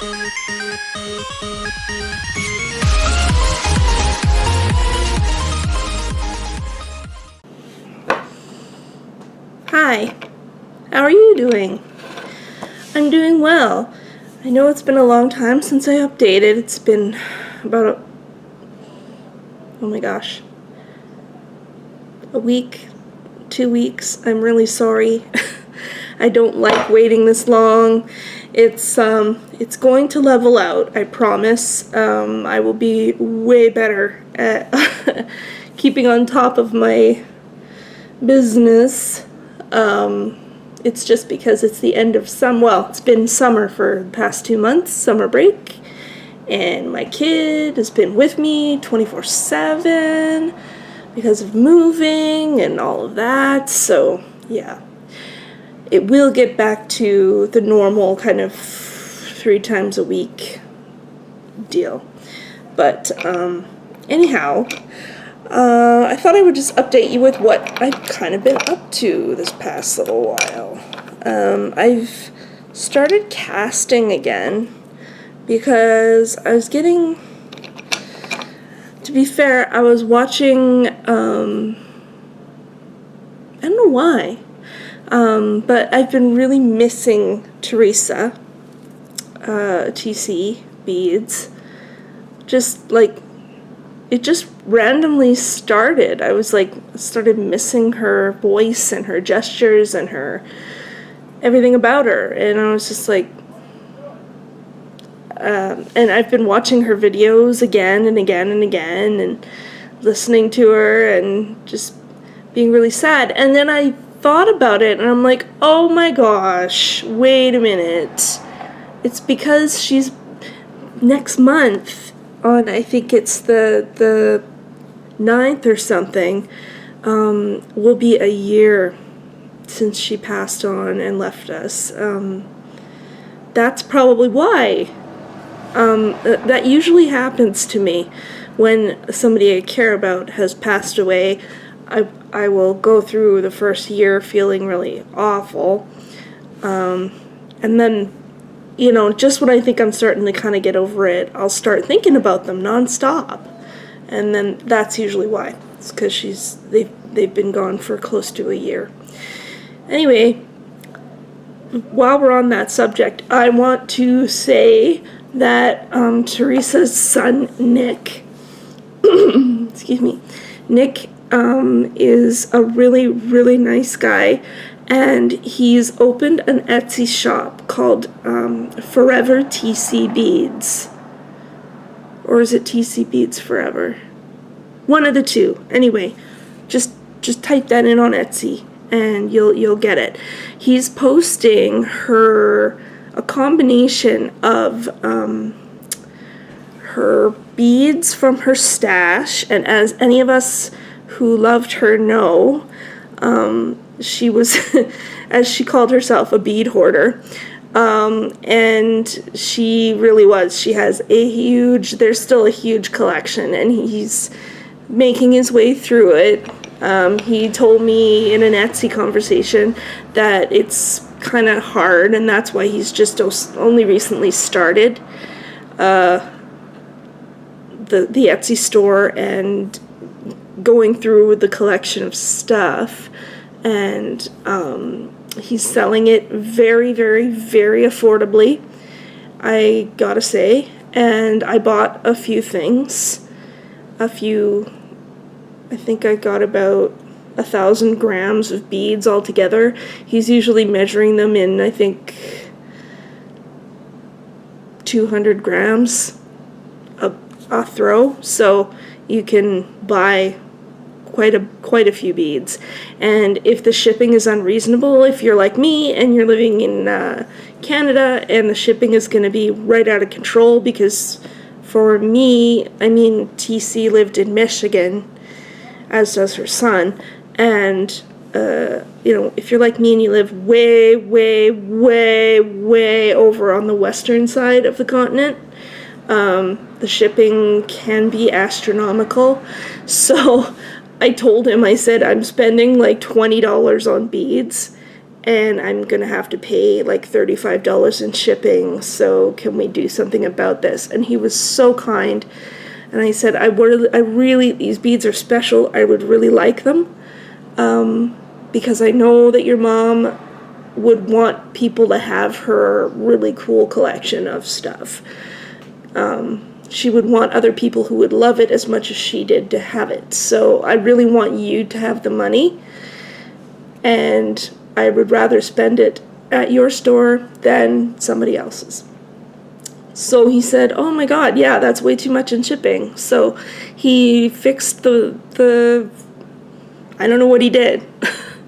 Hi, how are you doing? I'm doing well. I know it's been a long time since I updated. It's been about oh my gosh, a week, 2 weeks. I'm really sorry. I don't like waiting this long. It's going to level out, I promise. I will be way better at keeping on top of my business. It's just because it's the end of it's been summer for the past 2 months, summer break, and my kid has been with me 24/7 because of moving and all of that. So yeah, it will get back to the normal kind of 3 times a week deal. But anyhow, I thought I would just update you with what I've kind of been up to this past little while. I've started casting again because I was getting, to be fair, I was watching, I don't know why, but I've been really missing Teresa, TC Beads. Just like, it just randomly started. I was like, started missing her voice and her gestures and her everything about her, and I was just like, and I've been watching her videos again and again and again and listening to her and just being really sad. And then I thought about it and I'm like, oh my gosh, wait a minute. It's because she's next month on, I think it's the 9th or something, will be a year since she passed on and left us. That's probably why. That usually happens to me when somebody I care about has passed away. I will go through the first year feeling really awful, and then, you know, just when I think I'm starting to kind of get over it, I'll start thinking about them nonstop, and then that's usually why. It's because they've been gone for close to a year. Anyway, while we're on that subject, I want to say that Teresa's son, Nick, excuse me, Nick is a really, really nice guy, and he's opened an Etsy shop called Forever TC Beads. Or is it TC Beads Forever? One of the two. Anyway, just type that in on Etsy and you'll get it. He's posting a combination of her beads from her stash, and as any of us who loved her know, she was, as she called herself, a bead hoarder. And she really was. She has there's still a huge collection, and he's making his way through it. He told me in an Etsy conversation that it's kind of hard, and that's why he's just only recently started the Etsy store and going through the collection of stuff, and he's selling it very, very, very affordably, I gotta say. And I bought a few things, I think I got about 1,000 grams of beads altogether. He's usually measuring them in, I think, 200 grams a throw, so you can buy quite a few beads. And if the shipping is unreasonable, if you're like me and you're living in Canada and the shipping is going to be right out of control, because for me, I mean, TC lived in Michigan, as does her son, and you know, if you're like me and you live way, way, way, way over on the western side of the continent, the shipping can be astronomical. So I told him, I said, I'm spending like $20 on beads, and I'm gonna have to pay like $35 in shipping, so can we do something about this? And he was so kind, and I said, I really, these beads are special, I would really like them, because I know that your mom would want people to have her really cool collection of stuff. She would want other people who would love it as much as she did to have it. So I really want you to have the money, and I would rather spend it at your store than somebody else's. So he said, oh my God, yeah, that's way too much in shipping. So he fixed the I don't know what he did,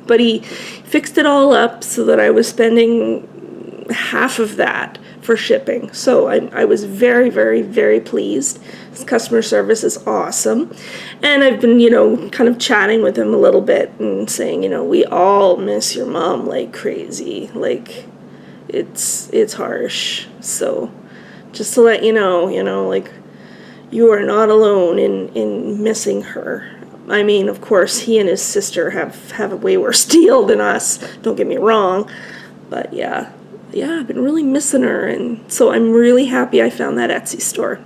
but he fixed it all up so that I was spending half of that for shipping. So I was very, very, very pleased. His customer service is awesome. And I've been, kind of chatting with him a little bit and saying, we all miss your mom like crazy. Like, it's harsh. So just to let you know, like, you are not alone in missing her. I mean, of course, he and his sister have a way worse deal than us. Don't get me wrong. But yeah, I've been really missing her. And so I'm really happy I found that Etsy store.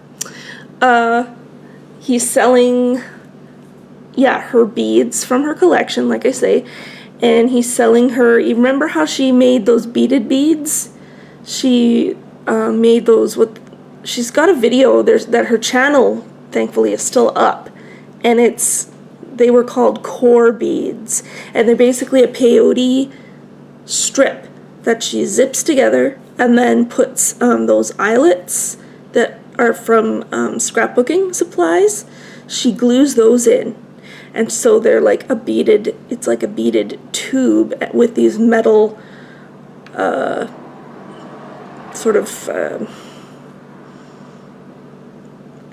He's selling, her beads from her collection, like I say. And he's selling her, you remember how she made those beaded beads? She made those with, she's got a video that her channel, thankfully, is still up. And they were called core beads, and they're basically a peyote strip that she zips together and then puts those eyelets that are from scrapbooking supplies. She glues those in, and so they're like it's like a beaded tube with these metal sort of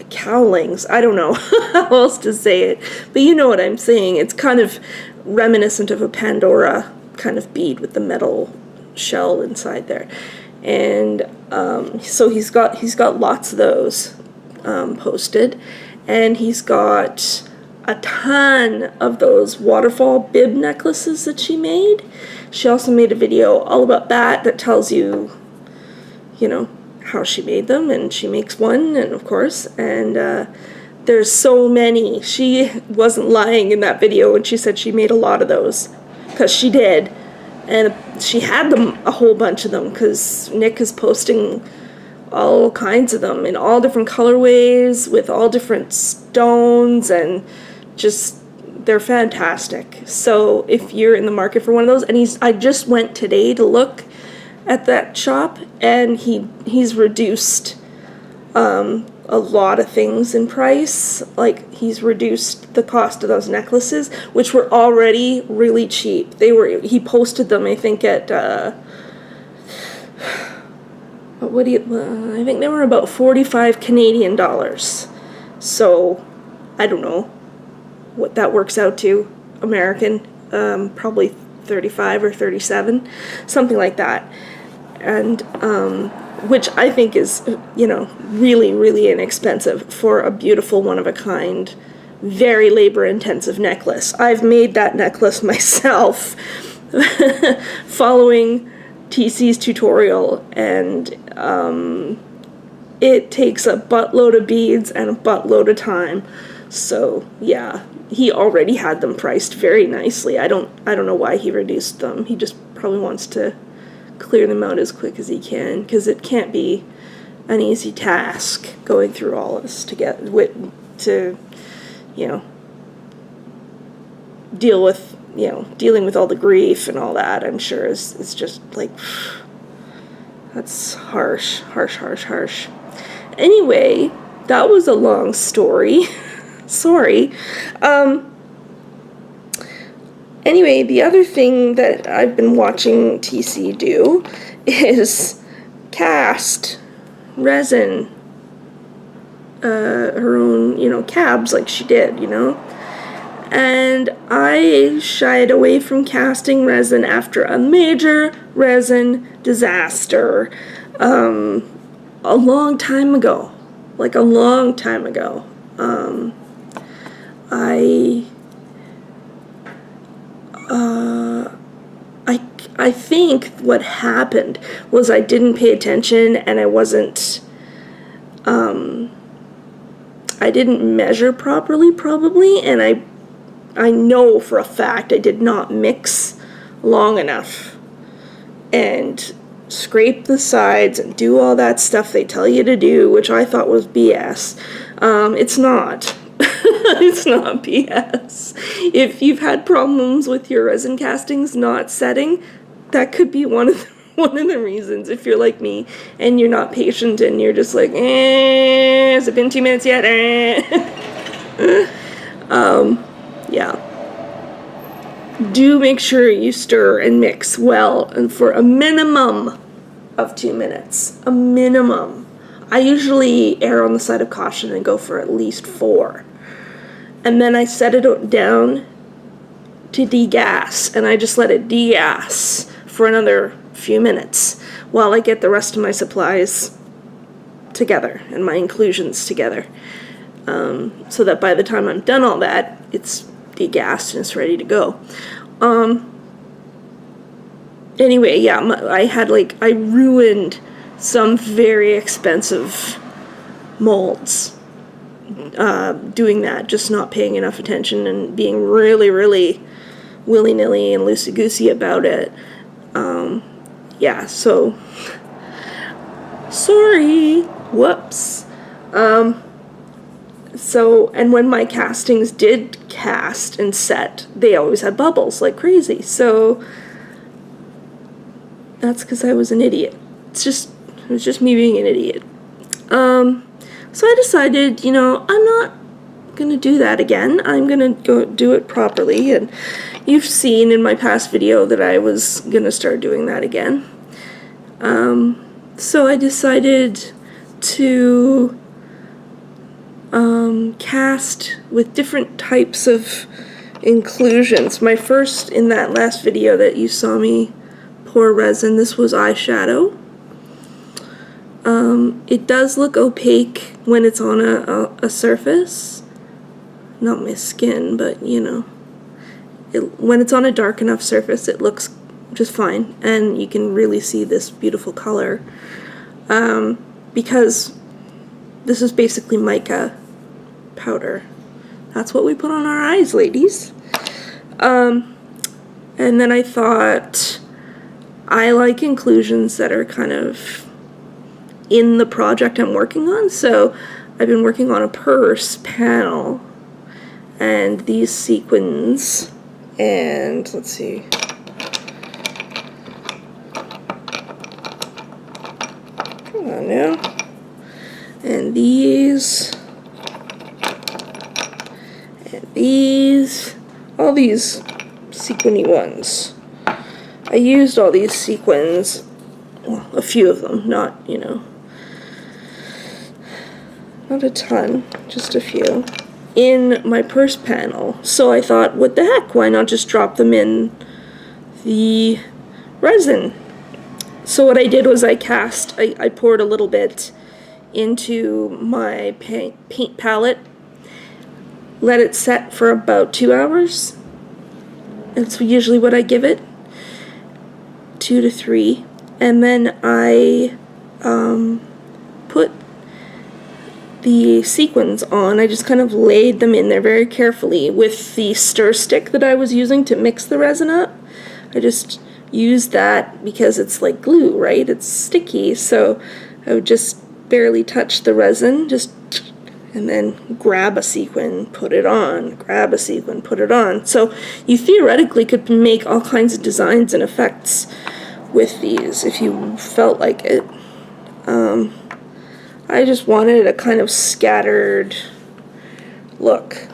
cowlings. I don't know how else to say it, but you know what I'm saying. It's kind of reminiscent of a Pandora kind of bead with the metal shell inside there. And so he's got lots of those posted, and he's got a ton of those waterfall bib necklaces that she made. She also made a video all about that tells you, how she made them, and she makes one, and of course, and there's so many. She wasn't lying in that video when she said she made a lot of those, because she did, and she had them, a whole bunch of them, because Nick is posting all kinds of them in all different colorways with all different stones, and just they're fantastic. So if you're in the market for one of those, and I just went today to look at that shop, and he's reduced a lot of things in price. Like, he's reduced the cost of those necklaces, which were already really cheap. He posted them, I think, at I think they were about 45 Canadian dollars. So I don't know what that works out to American, probably 35 or 37, something like that. And which I think is, really, really inexpensive for a beautiful, one-of-a-kind, very labor-intensive necklace. I've made that necklace myself following TC's tutorial, and it takes a buttload of beads and a buttload of time. So yeah, he already had them priced very nicely. I don't know why he reduced them. He just probably wants to clear them out as quick as he can, because it can't be an easy task going through all of this to dealing with all the grief and all that. I'm sure is just like, that's harsh. Anyway, that was a long story. Sorry. Anyway, the other thing that I've been watching TC do is cast resin, her own, cabs like she did, And I shied away from casting resin after a major resin disaster a long time ago. Like a long time ago. I think what happened was I didn't pay attention, and I didn't measure properly, probably, and I know for a fact I did not mix long enough and scrape the sides and do all that stuff they tell you to do, which I thought was BS. It's not. It's not BS. If you've had problems with your resin castings not setting, that could be one of the reasons. If you're like me and you're not patient and you're just like, has it been 2 minutes yet? Yeah. Do make sure you stir and mix well and for a minimum of 2 minutes. A minimum. I usually err on the side of caution and go for at least 4. And then I set it down to degas, and I just let it degas for another few minutes while I get the rest of my supplies together and my inclusions together, so that by the time I'm done all that, it's degassed and it's ready to go. Anyway, yeah, I ruined some very expensive molds doing that, just not paying enough attention and being really, really willy-nilly and loosey-goosey about it. Yeah, so sorry, whoops. So, and when my castings did cast and set, they always had bubbles like crazy, so that's because I was an idiot. It was just me being an idiot. So I decided, I'm not gonna do that again. I'm gonna go do it properly, and you've seen in my past video that I was gonna start doing that again. So I decided to cast with different types of inclusions. My first, in that last video that you saw me pour resin, this was eyeshadow. It does look opaque when it's on a surface. Not my skin, but when it's on a dark enough surface, it looks just fine, and you can really see this beautiful color, because this is basically mica powder. That's what we put on our eyes, ladies. And then I thought, I like inclusions that are kind of in the project I'm working on, so I've been working on a purse panel and these sequins, and let's see, come on now, and these, all these sequiny ones. I used all these sequins, well, a few of them, not not a ton, just a few, in my purse panel. So I thought, what the heck, why not just drop them in the resin? So what I did was I poured a little bit into my paint palette, let it set for about 2 hours. That's usually what I give it, 2 to 3, and then I put the sequins on. I just kind of laid them in there very carefully with the stir stick that I was using to mix the resin up. I just used that because it's like glue, right? It's sticky, so I would just barely touch the resin, and then grab a sequin, put it on, grab a sequin, put it on. So you theoretically could make all kinds of designs and effects with these if you felt like it. I just wanted a kind of scattered look.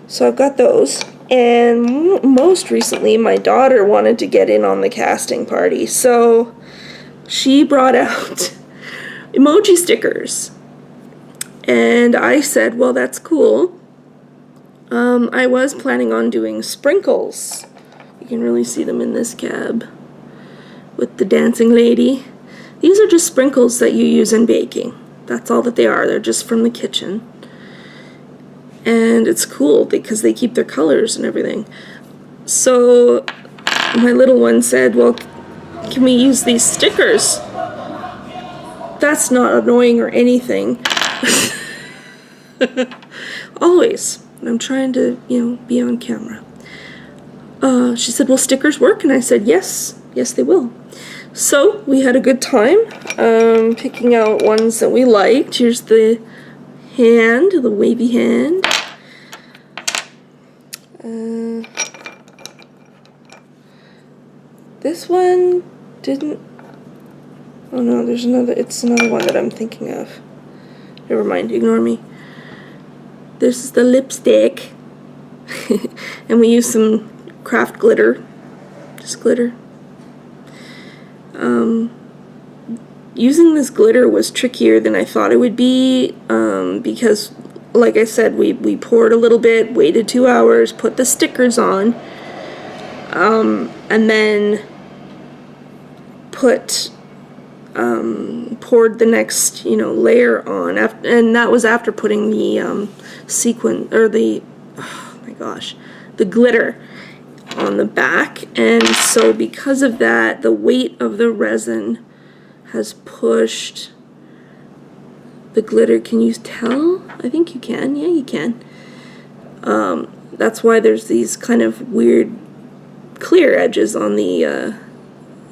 So I've got those. And most recently, my daughter wanted to get in on the casting party. So she brought out emoji stickers. And I said, well, that's cool. I was planning on doing sprinkles. You can really see them in this cab with the dancing lady. These are just sprinkles that you use in baking. That's all that they are. They're just from the kitchen. And it's cool because they keep their colors and everything. So my little one said, well, can we use these stickers? That's not annoying or anything. Always. I'm trying to, be on camera. She said, will stickers work? And I said, yes. Yes, they will. So, we had a good time picking out ones that we liked. Here's the hand, the wavy hand. This one didn't... Oh no, there's another... It's another one that I'm thinking of. Never mind, ignore me. This is the lipstick. And we used some craft glitter. Just glitter. Using this glitter was trickier than I thought it would be, because, like I said, we poured a little bit, waited 2 hours, put the stickers on, and then poured the next, layer on, and that was after putting the sequin, or the, oh my gosh, the glitter on the back. And so because of that, the weight of the resin has pushed the glitter. Can you tell? I think you can. Yeah, you can. That's why there's these kind of weird clear edges on the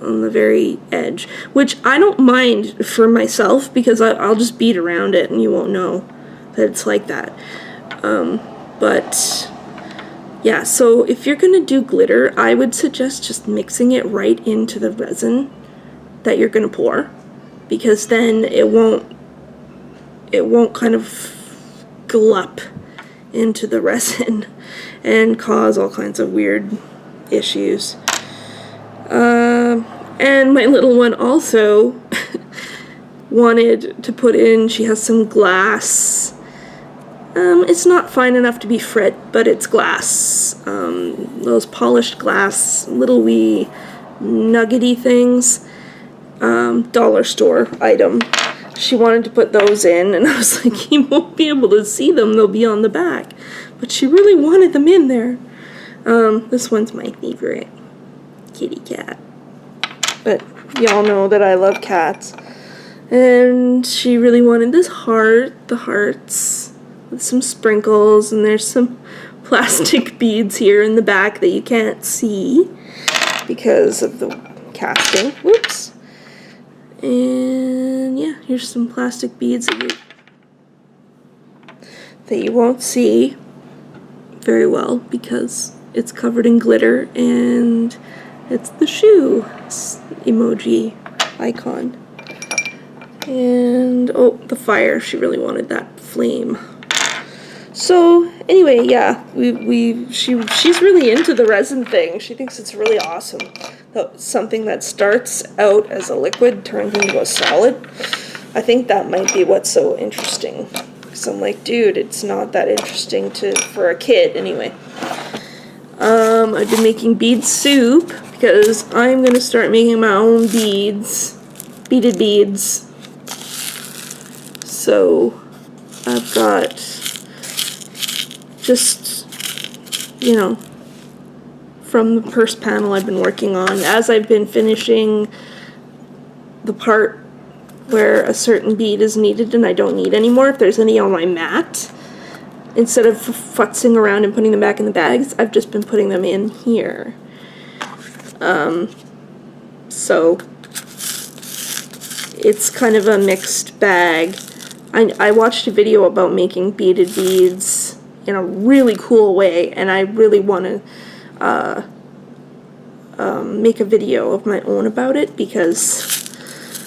very edge, which I don't mind for myself, because I'll just beat around it and you won't know that it's like that. But yeah, so if you're gonna do glitter, I would suggest just mixing it right into the resin that you're gonna pour, because then it won't kind of glup into the resin and cause all kinds of weird issues. And my little one also wanted to put in, she has some glass. It's not fine enough to be frit, but it's glass. Those polished glass, little wee nuggety things. Dollar store item. She wanted to put those in, and I was like, you won't be able to see them, they'll be on the back. But she really wanted them in there. This one's my favorite. Kitty cat. But y'all know that I love cats. And she really wanted this heart, the hearts, with some sprinkles, and there's some plastic beads here in the back that you can't see because of the casting. Whoops. And yeah, here's some plastic beads that you won't see very well because it's covered in glitter, and it's the shoe emoji icon. And oh, the fire, she really wanted that flame. So anyway, yeah, she's really into the resin thing. She thinks it's really awesome. Something that starts out as a liquid turns into a solid. I think that might be what's so interesting. Because I'm like, dude, it's not that interesting for a kid anyway. I've been making bead soup because I'm going to start making my own beads. Beaded beads. So I've got just, from the first panel I've been working on, as I've been finishing the part where a certain bead is needed and I don't need anymore, if there's any on my mat, instead of futzing around and putting them back in the bags, I've just been putting them in here. So it's kind of a mixed bag. I watched a video about making beaded beads in a really cool way, and I really want to make a video of my own about it, because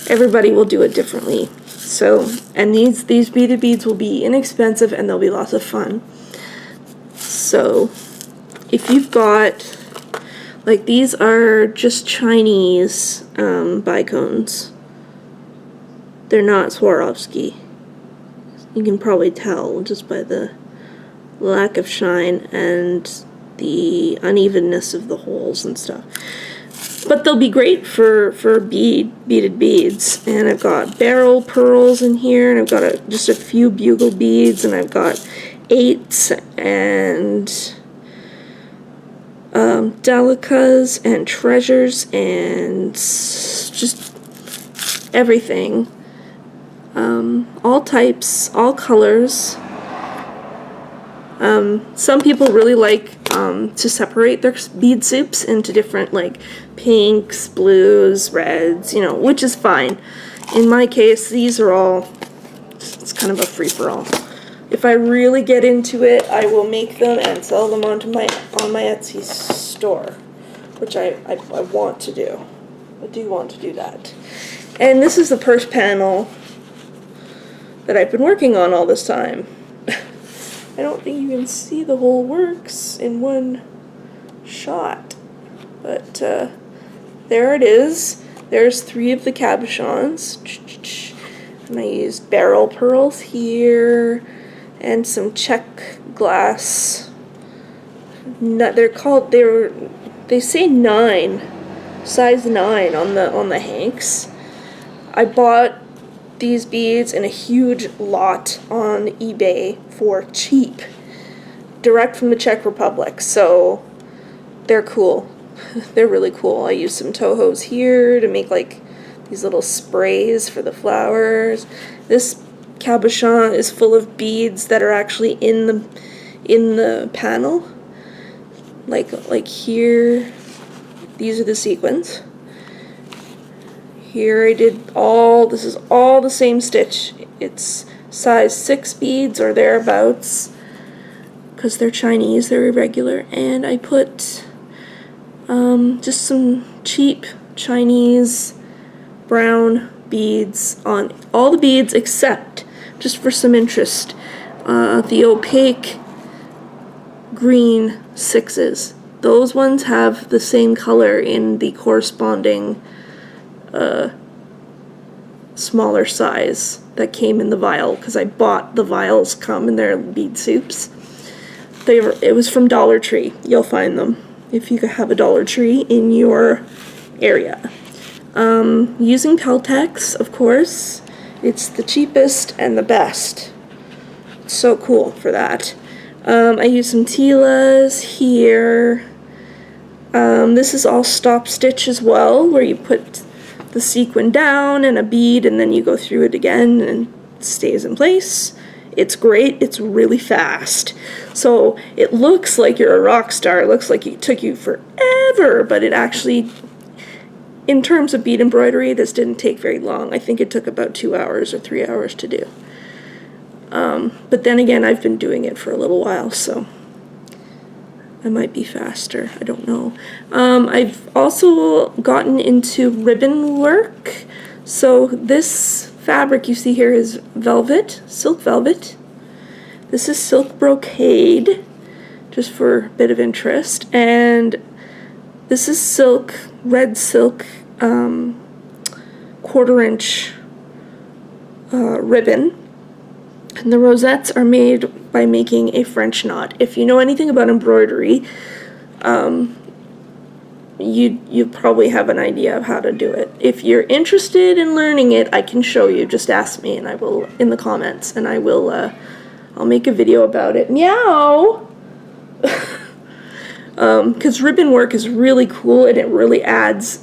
everybody will do it differently. So, and these beaded beads will be inexpensive and they'll be lots of fun. So, if you've got, like, these are just Chinese bicones. They're not Swarovski. You can probably tell just by the lack of shine and the unevenness of the holes and stuff. But they'll be great for beaded beads. And I've got barrel pearls in here, and I've got just a few bugle beads, and I've got 8s and delicas and treasures and just everything. All types, all colors. Some people really like to separate their bead soups into different, like, pinks, blues, reds, you know, which is fine. In my case, these are all, it's kind of a free-for-all. If I really get into it, I will make them and sell them on my Etsy store, which I want to do. I do want to do that. And this is the purse panel that I've been working on all this time. I don't think you can see the whole works in one shot, but there it is. There's 3 of the cabochons, and I used barrel pearls here, and some check glass. They say 9, size 9 on the hanks. I bought these beads in a huge lot on eBay for cheap, direct from the Czech Republic, so they're cool. They're really cool. I used some Tohos here to make, like, these little sprays for the flowers. This cabochon is full of beads that are actually in the panel. Like here, these are the sequins. Here I did this is all the same stitch. It's size 6 beads or thereabouts, because they're Chinese, they're irregular, and I put just some cheap Chinese brown beads on all the beads except, just for some interest, the opaque green 6s. Those ones have the same color in the corresponding smaller size that came in the vial, because I bought the vials come in their bead soups. It was from Dollar Tree. You'll find them if you have a Dollar Tree in your area. Using Peltex, of course. It's the cheapest and the best. It's so cool for that. I used some Tila's here. This is all stop stitch as well, where you put the sequin down and a bead and then you go through it again and it stays in place. It's great. It's really fast. So it looks like you're a rock star. It looks like it took you forever, but it actually, in terms of bead embroidery, this didn't take very long. I think it took about 2 hours or 3 hours to do. But then again, I've been doing it for a little while, so I might be faster. I don't know. I've also gotten into ribbon work. So this fabric you see here is velvet, silk velvet. This is silk brocade, just for a bit of interest. And this is silk, red silk, 1/4" ribbon. And the rosettes are made by making a French knot. If you know anything about embroidery, you probably have an idea of how to do it. If you're interested in learning it, I can show you. Just ask me, and I will in the comments, and I will. I'll make a video about it. Meow. Because ribbon work is really cool, and it really adds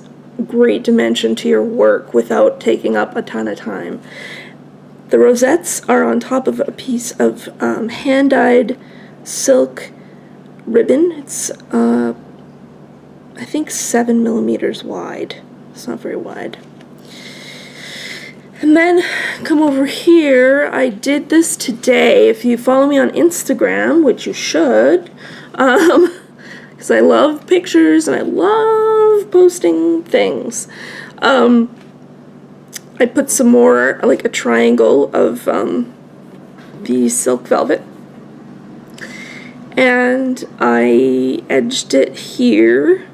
great dimension to your work without taking up a ton of time. The rosettes are on top of a piece of hand-dyed silk ribbon. It's, I think 7 millimeters wide. It's not very wide. And then come over here. I did this today. If you follow me on Instagram, which you should, because I love pictures and I love posting things. I put some more, like a triangle of the silk velvet, and I edged it here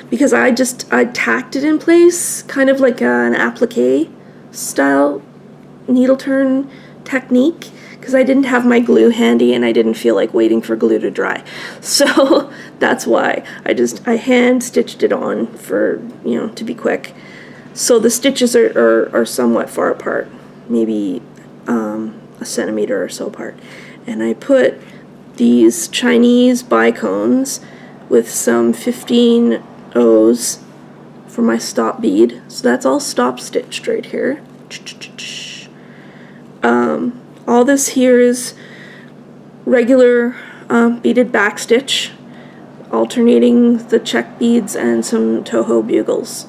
because I tacked it in place, kind of like an applique style needle turn technique, because I didn't have my glue handy and I didn't feel like waiting for glue to dry. So that's why I hand stitched it on for, to be quick. So the stitches are somewhat far apart, maybe a centimeter or so apart. And I put these Chinese bicones with some 15 O's for my stop bead. So that's all stop stitched right here. All this here is regular beaded backstitch, alternating the check beads and some Toho bugles.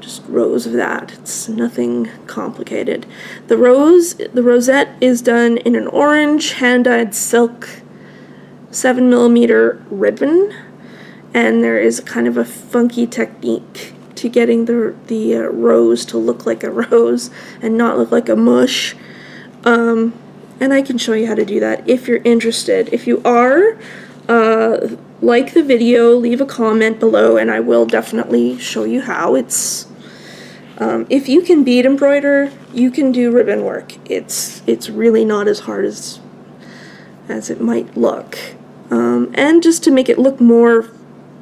Just rows of that. It's nothing complicated. The rosette is done in an orange hand-dyed silk 7mm ribbon, and there is kind of a funky technique to getting the rose to look like a rose and not look like a mush. And I can show you how to do that if you're interested. If you are, like the video, leave a comment below, and I will definitely show you how. It's if you can bead embroider, you can do ribbon work. It's really not as hard as it might look. And just to make it look more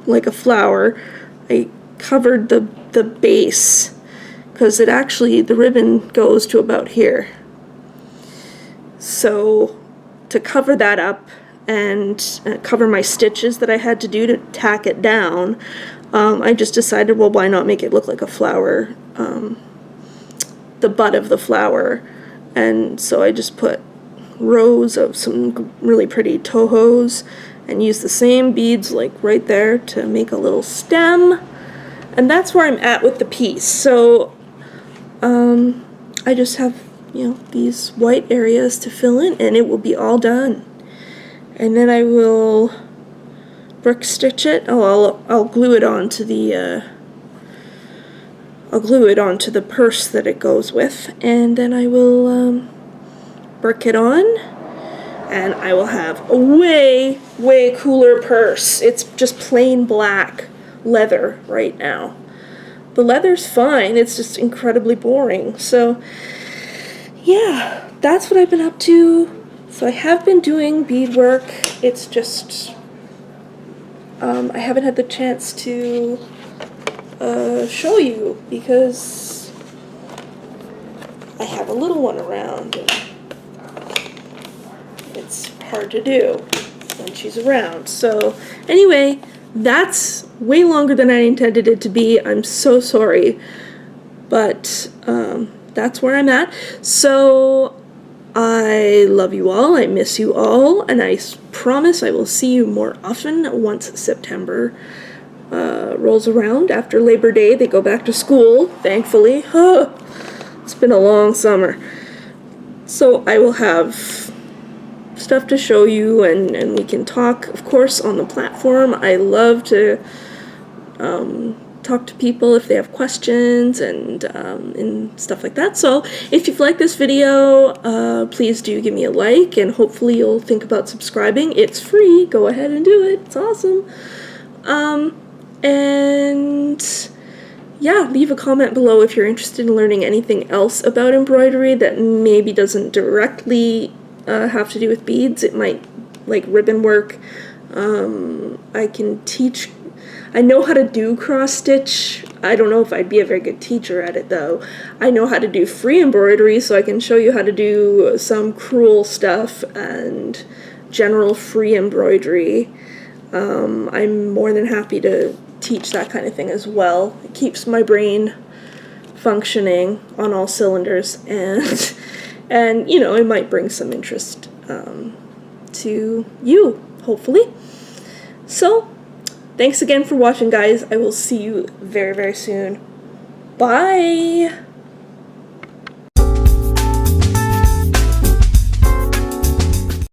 like a flower, I covered the base, because the ribbon goes to about here. So to cover that up and cover my stitches that I had to do to tack it down, I just decided, well, why not make it look like a flower, the butt of the flower. And so I just put rows of some really pretty Tohos and used the same beads like right there to make a little stem. And that's where I'm at with the piece. So I just have, these white areas to fill in, and it will be all done. And then I will brick stitch it. I'll glue it onto the purse that it goes with, and then I will brick it on, and I will have a way cooler purse. It's just plain black leather right now. The leather's fine, it's just incredibly boring. So yeah, that's what I've been up to. So I have been doing beadwork. It's just I haven't had the chance to show you because I have a little one around, and it's hard to do when she's around. So anyway, that's way longer than I intended it to be. I'm so sorry, but that's where I'm at. So I love you all, I miss you all, and I promise I will see you more often once September rolls around. After Labor Day, they go back to school, thankfully. It's been a long summer. So I will have stuff to show you, and we can talk, of course, on the platform. I love to talk to people if they have questions and stuff like that. So if you've liked this video, please do give me a like, and hopefully you'll think about subscribing. It's free. Go ahead and do it. It's awesome. And yeah, leave a comment below if you're interested in learning anything else about embroidery that maybe doesn't directly have to do with beads. It might, like ribbon work. I can teach. I know how to do cross stitch. I don't know if I'd be a very good teacher at it though. I know how to do free embroidery, so I can show you how to do some crewel stuff and general free embroidery. I'm more than happy to teach that kind of thing as well. It keeps my brain functioning on all cylinders, and it might bring some interest to you, hopefully. So thanks again for watching, guys. I will see you very, very soon. Bye!